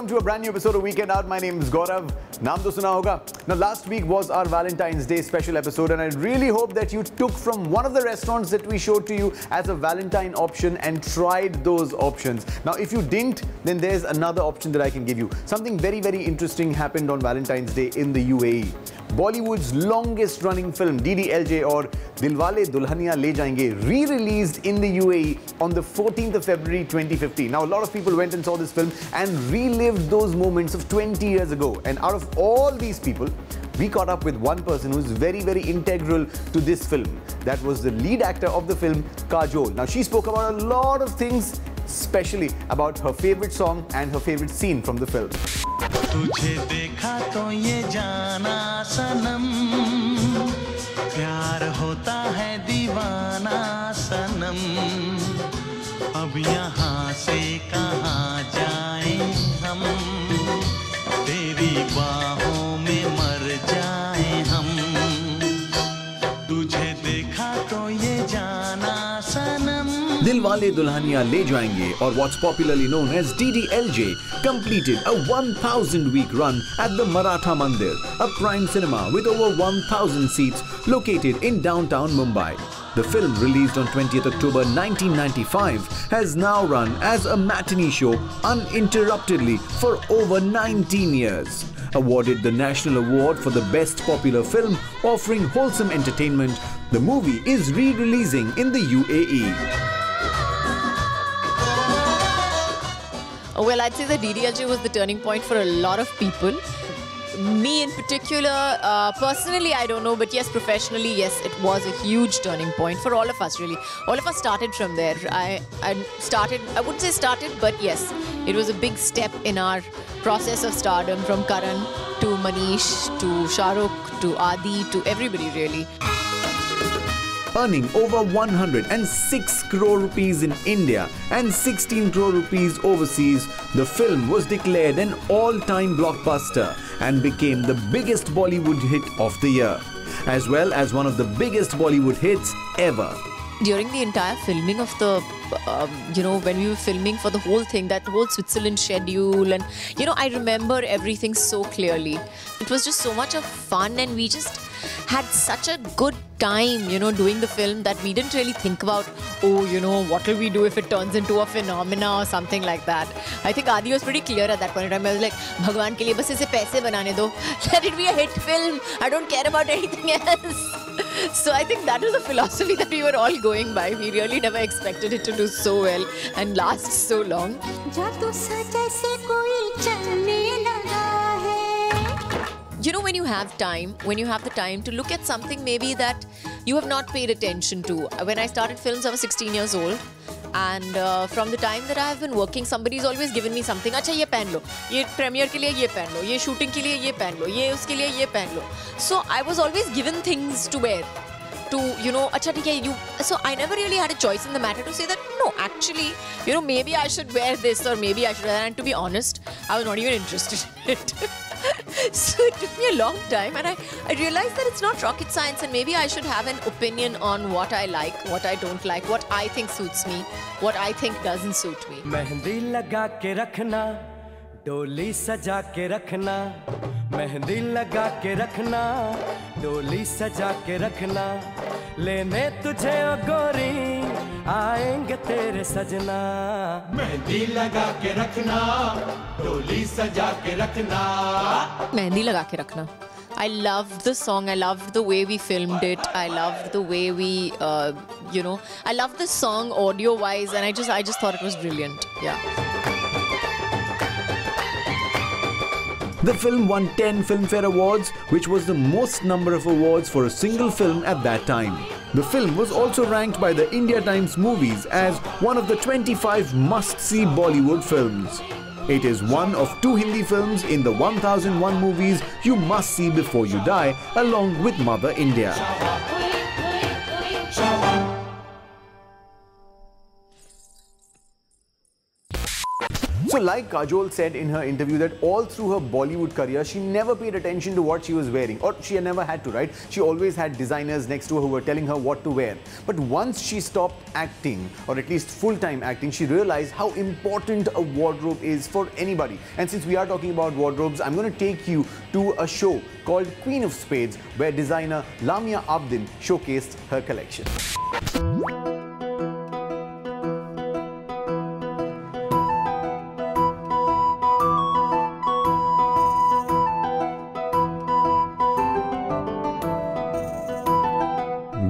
to a brand new episode of Weekend Out. My name is Gaurav. Naam to suna hoga. Now, last week was our Valentine's Day special episode, and I really hope that you took from one of the restaurants that we showed to you as a Valentine option and tried those options. Now, if you didn't, then there's another option that I can give you. Something very, very interesting happened on Valentine's Day in the UAE. Bollywood's longest running film DDLJ or Dilwale Dulhaniya Le Jayenge re-released in the UAE on the 14th of February 2015. Now, a lot of people went and saw this film and relived those moments of 20 years ago. And out of all these people, we caught up with one person who's very, very integral to this film. That was the lead actor of the film, Kajol. Now, she spoke about a lot of things, especially about her favorite song and her favorite scene from the film. तुझे देखा तो ये जाना सनम प्यार होता है दीवाना सनम अब यहाँ से कहाँ जाएं हम तेरी बाहों में मर जाएं हम तुझे देखा तो ये जाना सनम Dilwale Dulhaniya Le Jayenge, or what's popularly known as DDLJ, completed a 1,000-week run at the Maratha Mandir, a prime cinema with over 1,000 seats located in downtown Mumbai. The film, released on 20th October 1995, has now run as a matinee show uninterruptedly for over 19 years. Awarded the National Award for the Best Popular Film, offering wholesome entertainment, the movie is re-releasing in the UAE. Well, I'd say that DDLJ was the turning point for a lot of people. Me in particular, personally, I don't know, but yes, professionally, yes, it was a huge turning point for all of us, really. All of us started from there. I wouldn't say started, but yes, it was a big step in our process of stardom, from Karan to Manish to Shah Rukh to Adi to everybody, really. Earning over 106 crore rupees in India and 16 crore rupees overseas, the film was declared an all-time blockbuster and became the biggest Bollywood hit of the year, as well as one of the biggest Bollywood hits ever. During the entire filming of the, when we were filming for the whole thing, that whole Switzerland schedule, and, I remember everything so clearly. It was just so much of fun, and we just had such a good time, doing the film, that we didn't really think about, what will we do if it turns into a phenomena or something like that. I think Adi was pretty clear at that point in time. I was like, Bhagwan ke liye bas ise paise banane do. Let it be a hit film. I don't care about anything else. So I think that was the philosophy that we were all going by. We really never expected it to do so well and last so long. When you have the time to look at something maybe that you have not paid attention to. When I started films, I was 16 years old. And from the time that I have been working, somebody's always given me something. Acha, ye pehn lo. Ye premiere ke liye ye pehn lo. Ye shooting ke liye ye pehn lo. Ye uske liye ye pehn lo. So I was always given things to wear. Acha, theek hai, so I never really had a choice in the matter to say that, no, actually, maybe I should wear this or maybe I should. And to be honest, I was not even interested in it. So it took me a long time, and I realized that it's not rocket science, and maybe I should have an opinion on what I like, what I don't like, what I think suits me, what I think doesn't suit me. Mehndi लगा के रखना, डोली सजा के रखना, मेहंदी लगा के रखना, डोली सजा के रखना, लेने तुझे ओ गोरी आएंगे तेरे सजना मेहंदी लगा के रखना डोली सजा के रखना मेहंदी लगा के रखना. I loved the song. I loved the way we filmed it. I loved the way we, I loved the song audio-wise, and I just thought it was brilliant. Yeah. The film won 10 Filmfare Awards, which was the most number of awards for a single film at that time. The film was also ranked by the India Times Movies as one of the 25 must-see Bollywood films. It is one of 2 Hindi films in the 1001 movies you must see before you die, along with Mother India. So like Kajol said in her interview that all through her Bollywood career, she never paid attention to what she was wearing, or she never had to, right? She always had designers next to her who were telling her what to wear. But once she stopped acting, or at least full-time acting, she realized how important a wardrobe is for anybody. And since we are talking about wardrobes, I'm going to take you to a show called Queen of Spades, where designer Lamia Abedin showcased her collection.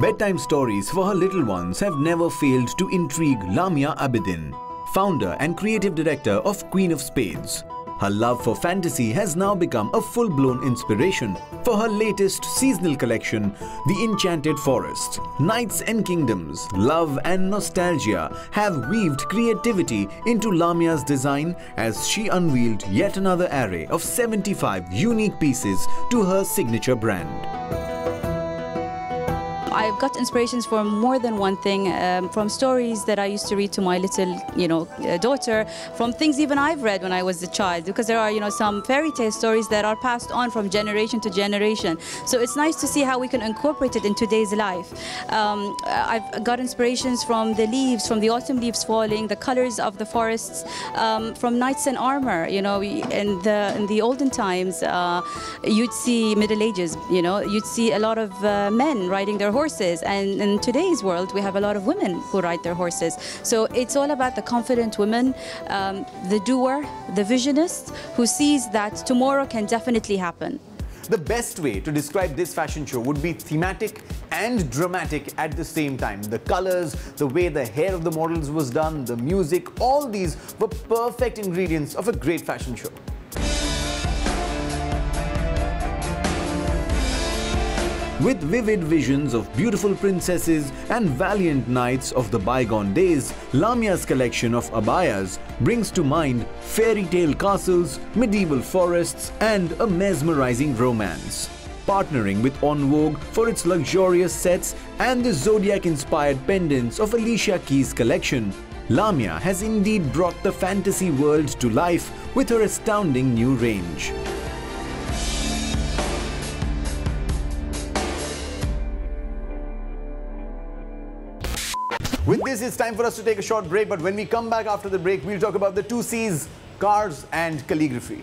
Bedtime stories for her little ones have never failed to intrigue Lamia Abedin, founder and creative director of Queen of Spades. Her love for fantasy has now become a full-blown inspiration for her latest seasonal collection, The Enchanted Forest. Knights and kingdoms, love and nostalgia have weaved creativity into Lamia's design as she unveiled yet another array of 75 unique pieces to her signature brand. I've got inspirations for more than one thing, from stories that I used to read to my little, daughter, from things even I've read when I was a child, because there are, some fairy tale stories that are passed on from generation to generation. So it's nice to see how we can incorporate it in today's life. I've got inspirations from the leaves, from the autumn leaves falling, the colors of the forests, from knights in armor. In the olden times, you'd see Middle Ages, you'd see a lot of men riding their horses, and in today's world we have a lot of women who ride their horses. So it's all about the confident woman, the doer, the visionist who sees that tomorrow can definitely happen. The best way to describe this fashion show would be thematic and dramatic at the same time. The colors, the way the hair of the models was done, the music, all these were perfect ingredients of a great fashion show. With vivid visions of beautiful princesses and valiant knights of the bygone days, Lamia's collection of abayas brings to mind fairy tale castles, medieval forests, and a mesmerizing romance. Partnering with En Vogue for its luxurious sets and the zodiac-inspired pendants of Alicia Keys' collection, Lamia has indeed brought the fantasy world to life with her astounding new range. With this, it's time for us to take a short break, but when we come back after the break, we'll talk about the 2 C's, cars and calligraphy.